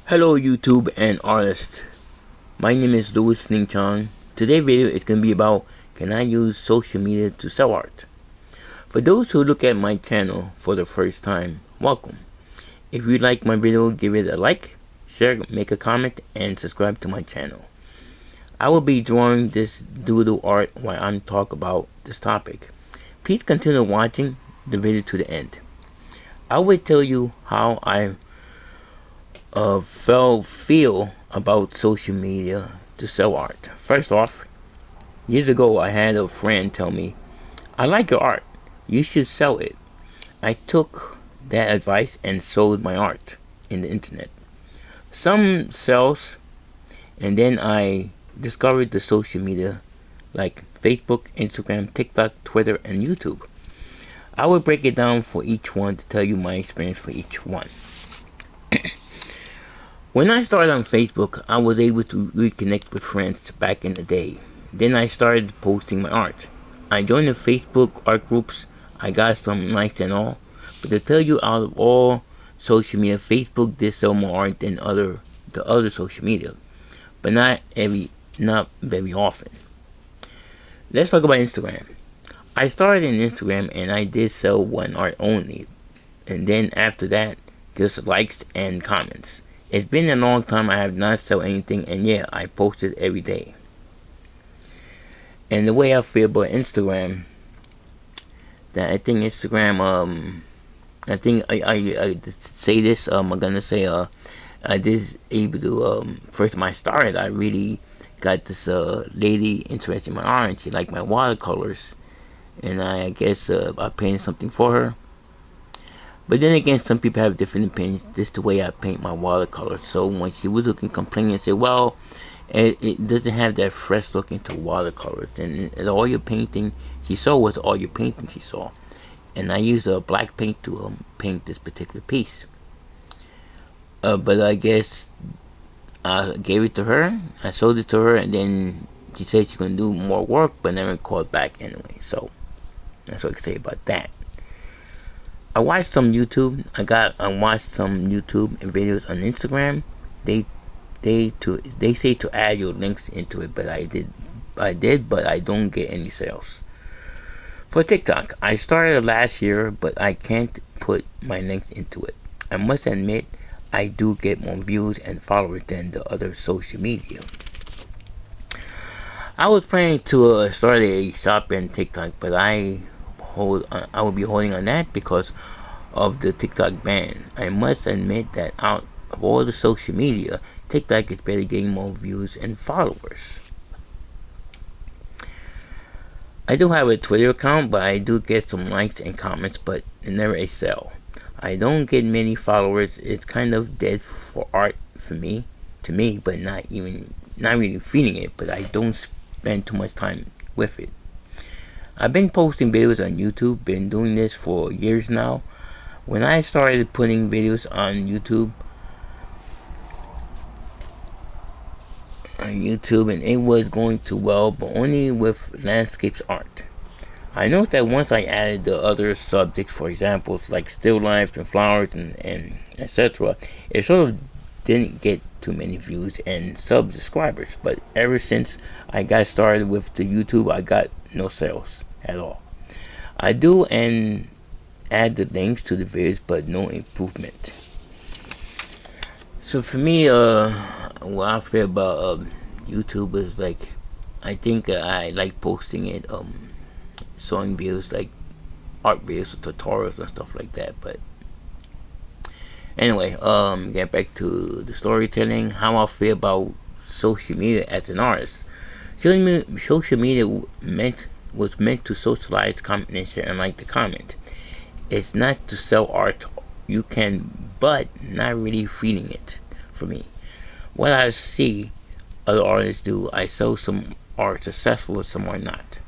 Hello YouTube and artists. My name is Louis Chong. Today's video is going to be about can I use social media to sell art. For those who look at my channel for the first time, welcome. If you like my video, give it a like, share, make a comment, and subscribe to my channel. I will be drawing this doodle art while I'm talking about this topic. Please continue watching the video to the end. I will tell you how I feel about social media to sell art. First off, years ago I had a friend tell me, I like your art, you should sell it. I took that advice and sold my art in the internet. Some sells, and then I discovered the social media like Facebook, Instagram, TikTok, Twitter, and YouTube. I will break it down for each one to tell you my experience for each one. When I started on Facebook, I was able to reconnect with friends back in the day. Then I started posting my art. I joined the Facebook art groups. I got some likes and all. But to tell you, out of all social media, Facebook did sell more art than the other social media, but not very often. Let's talk about Instagram. I started in Instagram and I did sell one art only, and then after that, just likes and comments. It's been a long time I have not sold anything, and yeah, I post it every day. And the way I feel about Instagram, that I think Instagram, I think I say this, I'm gonna say, I just able to, first when I started, I really got this, lady interested in my art, and she liked my watercolors, and I guess, I painted something for her. But then again, some people have different opinions. This is the way I paint my watercolors. So when she was looking, complaining, and said, well, it doesn't have that fresh look into watercolors. And all your painting she saw was all your painting she saw. And I used a black paint to paint this particular piece. But I guess I gave it to her. I sold it to her, and then she said she's going to do more work, but never called back anyway. So that's what I can say about that. I watched some YouTube. I watched some YouTube videos on Instagram. They say to add your links into it, but I did, but I don't get any sales. For TikTok, I started last year, but I can't put my links into it. I must admit, I do get more views and followers than the other social media. I was planning to start a shop in TikTok, but I will be holding on that because of the TikTok ban. I must admit that out of all the social media, TikTok is barely getting more views and followers. I do have a Twitter account, but I do get some likes and comments, but never a sell. I don't get many followers. It's kind of dead for art for me, but not really feeding it, but I don't spend too much time with it. I've been posting videos on YouTube, been doing this for years now. When I started putting videos on YouTube, and it was going too well, but only with landscapes art. I noticed that once I added the other subjects, for example, like still lifes and flowers and etc., it sort of didn't get too many views and subscribers. But ever since I got started with the YouTube, I got no sales at all. I do and add the links to the videos, but no improvement. So for me, what I feel about YouTube is like, I think I like posting it, showing videos like art videos or tutorials and stuff like that. But anyway, get back to the storytelling. How I feel about social media as an artist. Social media was meant to socialize, comment, and share, and like the comment. It's not to sell art. You can, but not really feeding it for me. What I see other artists do, I sell some art successful, some are not.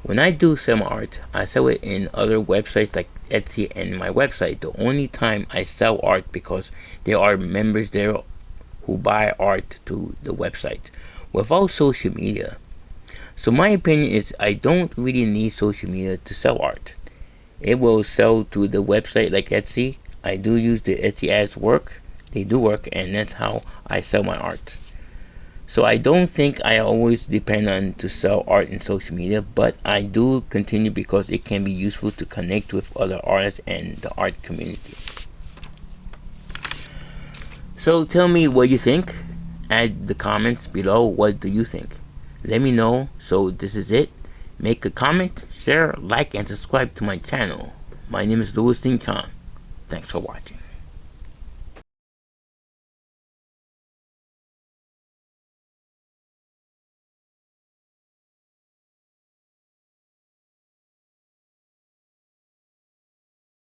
When I do sell my art, I sell it in other websites like Etsy and my website. The only time I sell art because there are members there who buy art to the website. Without social media, so my opinion is I don't really need social media to sell art. It will sell to the website like Etsy. I do use the Etsy ads work. They do work, and that's how I sell my art. So I don't think I always depend on to sell art in social media, but I do continue because it can be useful to connect with other artists and the art community. So tell me what you think. Add the comments below. What do you think? Let me know. So this is it. Make a comment, share, like, and subscribe to my channel. My name is Louis Singh Chong. Thanks for watching.